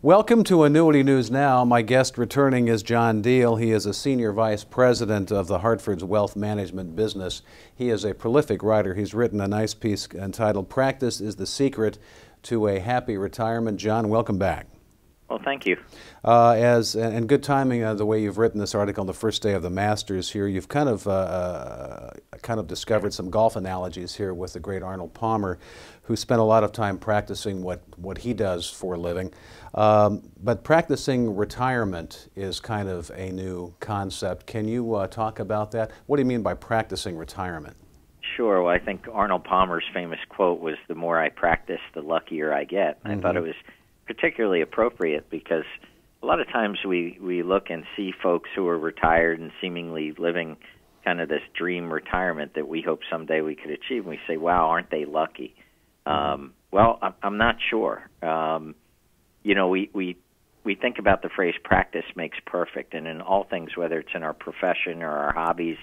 Welcome to Annuity News Now. My guest returning is John Diehl. He is a Senior Vice President of the Hartford's Wealth Management business. He is a prolific writer. He's written a nice piece entitled "Practice is the Secret to a Happy Retirement." John, welcome back. Well, thank you. And good timing the way you've written this article on the first day of the Masters here. You've kind of discovered some golf analogies here with the great Arnold Palmer, who spent a lot of time practicing what he does for a living. But practicing retirement is kind of a new concept. Can you talk about that? What do you mean by practicing retirement? Sure. Well, I think Arnold Palmer's famous quote was, "The more I practice, the luckier I get." I thought it was particularly appropriate because a lot of times we look and see folks who are retired and seemingly living kind of this dream retirement that we hope someday we could achieve, and we say, wow, aren't they lucky? Well, I'm not sure. You know, we think about the phrase practice makes perfect, and in all things, whether it's in our profession or our hobbies,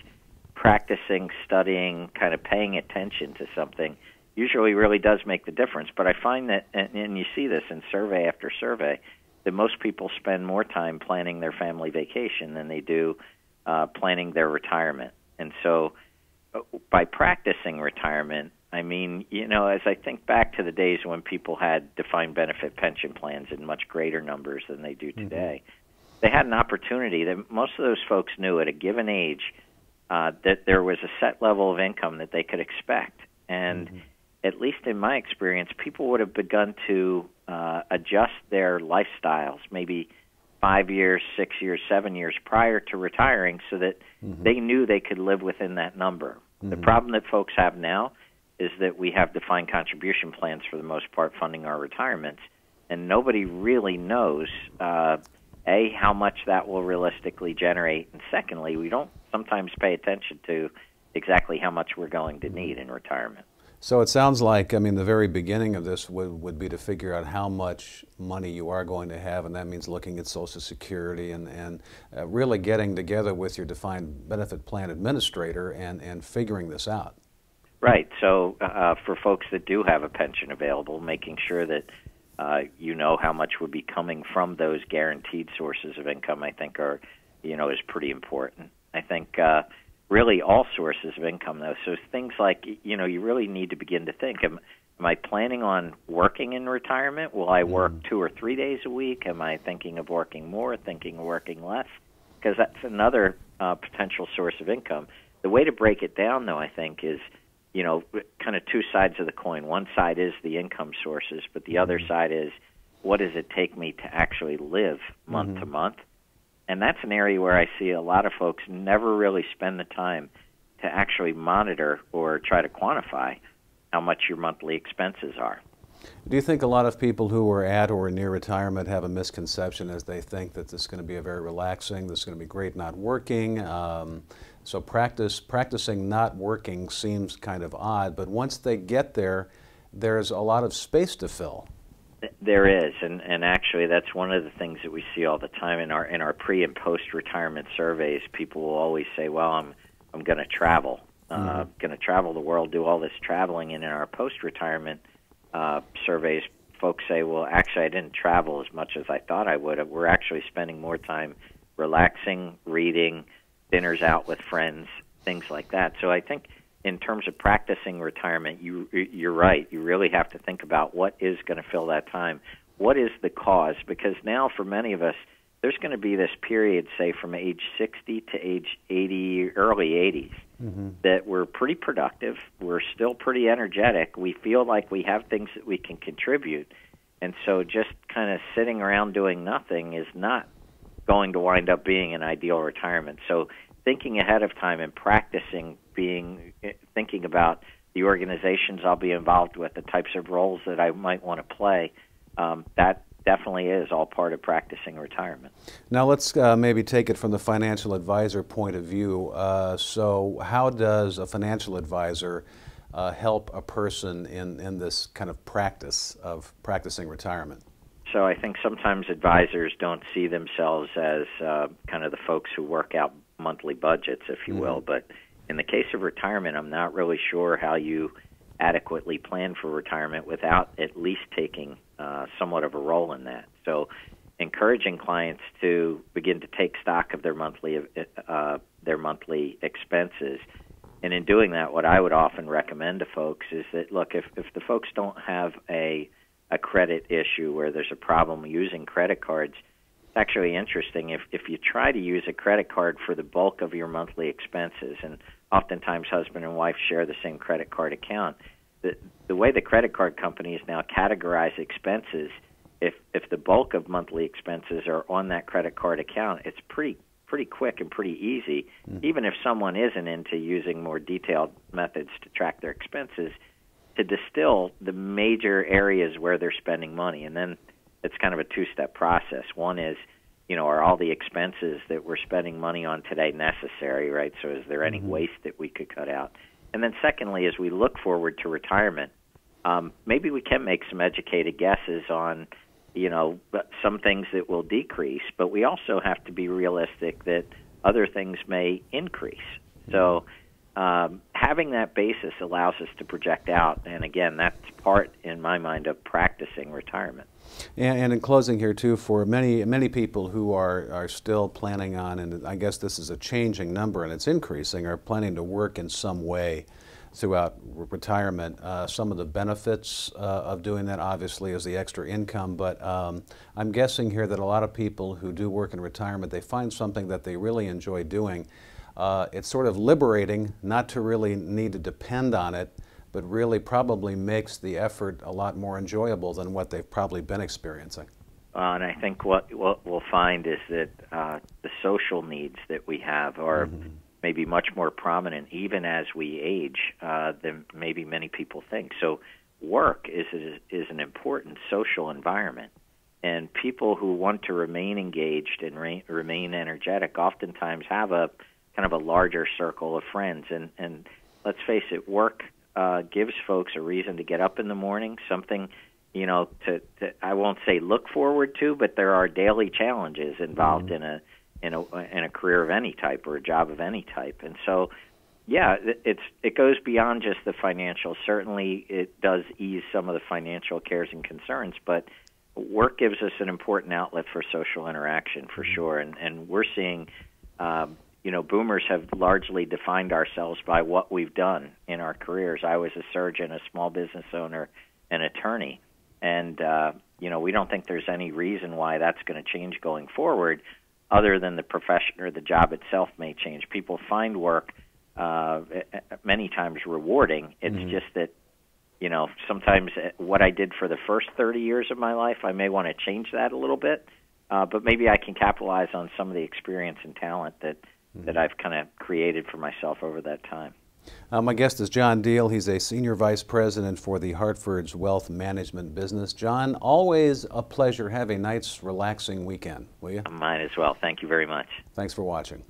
practicing, studying, kind of paying attention to something usually really does make the difference. But I find that, and you see this in survey after survey, that most people spend more time planning their family vacation than they do planning their retirement. And so by practicing retirement, I mean, you know, as I think back to the days when people had defined benefit pension plans in much greater numbers than they do today, they had an opportunity that most of those folks knew at a given age that there was a set level of income that they could expect. And at least in my experience, people would have begun to adjust their lifestyles maybe 5 years, 6 years, 7 years prior to retiring so that they knew they could live within that number. The problem that folks have now is that we have defined contribution plans for the most part funding our retirements, and nobody really knows, A, how much that will realistically generate, and secondly, we don't sometimes pay attention to exactly how much we're going to need in retirement. So it sounds like, I mean, the very beginning of this would be to figure out how much money you are going to have, and that means looking at Social Security and really getting together with your defined benefit plan administrator and figuring this out. Right. So for folks that do have a pension available, making sure that you know how much would be coming from those guaranteed sources of income, I think is pretty important. I think really all sources of income, though. So things like, you really need to begin to think, am I planning on working in retirement? Will I work 2 or 3 days a week? Am I thinking of working more, thinking of working less? Because that's another potential source of income. The way to break it down, though, I think, is, kind of two sides of the coin. One side is the income sources, but the other side is, what does it take me to actually live month to month? And that's an area where I see a lot of folks never really spend the time to actually monitor or try to quantify how much your monthly expenses are. Do you think a lot of people who are at or near retirement have a misconception as they think that this is going to be a very relaxing, this is going to be great not working? So practicing not working seems kind of odd, but once they get there, there's a lot of space to fill. There is, and actually that's one of the things that we see all the time in our pre and post retirement surveys. People will always say, "Well, I'm going to travel, going to travel the world, do all this traveling." And in our post retirement surveys, folks say, "Well, actually, I didn't travel as much as I thought I would. We're actually spending more time relaxing, reading, dinners out with friends, things like that." So I think, in terms of practicing retirement, you're right. You really have to think about what is going to fill that time. What is the cause? Because now, for many of us, there's going to be this period, say, from age 60 to age 80, early 80s, that we're pretty productive. We're still pretty energetic. We feel like we have things that we can contribute. And so just kind of sitting around doing nothing is not going to wind up being an ideal retirement. So thinking ahead of time and practicing thinking about the organizations I'll be involved with, the types of roles that I might want to play, that definitely is all part of practicing retirement. Now let's maybe take it from the financial advisor point of view. So how does a financial advisor help a person in this kind of practice of practicing retirement? So I think sometimes advisors don't see themselves as kind of the folks who work out monthly budgets, if you will, but in the case of retirement, I'm not really sure how you adequately plan for retirement without at least taking somewhat of a role in that. So encouraging clients to begin to take stock of their monthly expenses. And in doing that, what I would often recommend to folks is that, look, if the folks don't have a credit issue where there's a problem using credit cards, it's actually interesting if you try to use a credit card for the bulk of your monthly expenses, and oftentimes husband and wife share the same credit card account, the way the credit card companies now categorize expenses, if the bulk of monthly expenses are on that credit card account, it's pretty quick and pretty easy, even if someone isn't into using more detailed methods to track their expenses, to distill the major areas where they're spending money. And then it's kind of a two-step process. One is, are all the expenses that we're spending money on today necessary, right? So is there any waste that we could cut out? And then secondly, as we look forward to retirement, maybe we can make some educated guesses on, some things that will decrease, but we also have to be realistic that other things may increase. So having that basis allows us to project out, and again, that's part, in my mind, of practicing retirement. And in closing here, too, for many people who are still planning on, and I guess this is a changing number and it's increasing, are planning to work in some way throughout retirement. Some of the benefits of doing that, obviously, is the extra income, but I'm guessing here that a lot of people who do work in retirement, they find something that they really enjoy doing. It's sort of liberating not to really need to depend on it, but really probably makes the effort a lot more enjoyable than what they've probably been experiencing. And I think what we'll find is that the social needs that we have are maybe much more prominent even as we age than maybe many people think. So work is an important social environment, and people who want to remain engaged and remain energetic oftentimes have a kind of a larger circle of friends. And let's face it, work gives folks a reason to get up in the morning, something, to I won't say look forward to, but there are daily challenges involved in a career of any type or a job of any type. And so, yeah, it goes beyond just the financial. Certainly it does ease some of the financial cares and concerns, but work gives us an important outlet for social interaction for sure. And we're seeing, boomers have largely defined ourselves by what we've done in our careers. I was a surgeon, a small business owner, an attorney. And, we don't think there's any reason why that's going to change going forward, other than the profession or the job itself may change. People find work many times rewarding. It's just that, sometimes what I did for the first 30 years of my life, I may want to change that a little bit, but maybe I can capitalize on some of the experience and talent that I've kind of created for myself over that time. My guest is John Diehl. He's a Senior Vice President for the Hartford's Wealth Management business. John, always a pleasure. Have a nice, relaxing weekend, will you? Mine as well. Thank you very much. Thanks for watching.